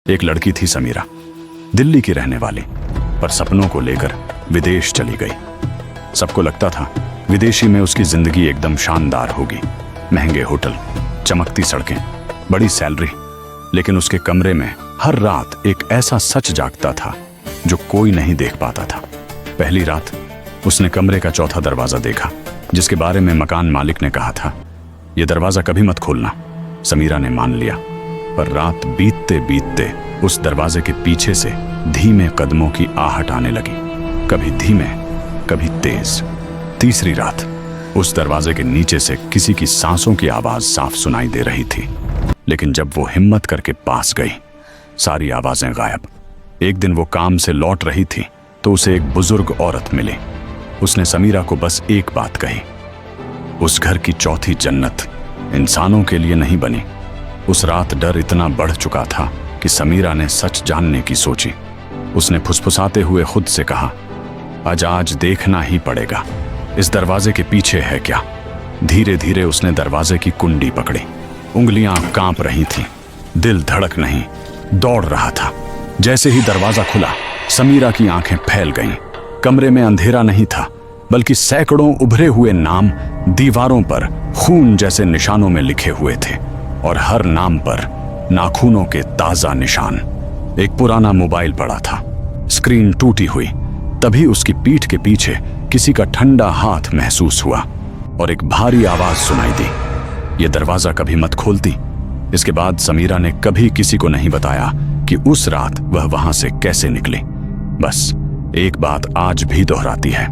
एक लड़की थी समीरा, दिल्ली की रहने वाली, पर सपनों को लेकर विदेश चली गई। सबको लगता था विदेशी में उसकी जिंदगी एकदम शानदार होगी, महंगे होटल, चमकती सड़कें, बड़ी सैलरी। लेकिन उसके कमरे में हर रात एक ऐसा सच जागता था जो कोई नहीं देख पाता था। पहली रात उसने कमरे का चौथा दरवाजा देखा, जिसके बारे में मकान मालिक ने कहा था, यह दरवाजा कभी मत खोलना। समीरा ने मान लिया, पर रात बीतते बीतते उस दरवाजे के पीछे से धीमे कदमों की आहट आने लगी, कभी धीमे, कभी तेज। तीसरी रात उस दरवाजे के नीचे से किसी की सांसों की आवाज साफ सुनाई दे रही थी, लेकिन जब वो हिम्मत करके पास गई, सारी आवाजें गायब। एक दिन वो काम से लौट रही थी तो उसे एक बुजुर्ग औरत मिली। उसने समीरा को बस एक बात कही, उस घर की चौथी जन्नत इंसानों के लिए नहीं बनी। उस रात डर इतना बढ़ चुका था कि समीरा ने सच जानने की सोची। उसने फुसफुसाते हुए खुद से कहा, आज देखना ही पड़ेगा, इस दरवाजे के पीछे है क्या। धीरे धीरे उसने दरवाजे की कुंडी पकड़ी, उंगलियां कांप रही थीं, दिल धड़क नहीं, दौड़ रहा था। जैसे ही दरवाजा खुला, समीरा की आंखें फैल गईं। कमरे में अंधेरा नहीं था, बल्कि सैकड़ों उभरे हुए नाम दीवारों पर खून जैसे निशानों में लिखे हुए थे, और हर नाम पर नाखूनों के ताजा निशान। एक पुराना मोबाइल पड़ा था, स्क्रीन टूटी हुई। तभी उसकी पीठ के पीछे किसी का ठंडा हाथ महसूस हुआ और एक भारी आवाज सुनाई दी, ये दरवाजा कभी मत खोलती। इसके बाद समीरा ने कभी किसी को नहीं बताया कि उस रात वह वहां से कैसे निकली। बस एक बात आज भी दोहराती है,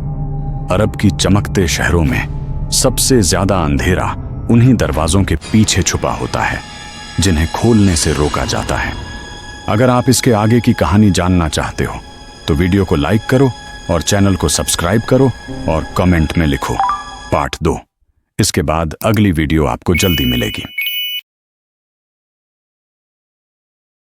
अरब की चमकते शहरों में सबसे ज्यादा अंधेरा उन्हीं दरवाजों के पीछे छुपा होता है, जिन्हें खोलने से रोका जाता है। अगर आप इसके आगे की कहानी जानना चाहते हो तो वीडियो को लाइक करो और चैनल को सब्सक्राइब करो और कमेंट में लिखो पार्ट 2। इसके बाद अगली वीडियो आपको जल्दी मिलेगी।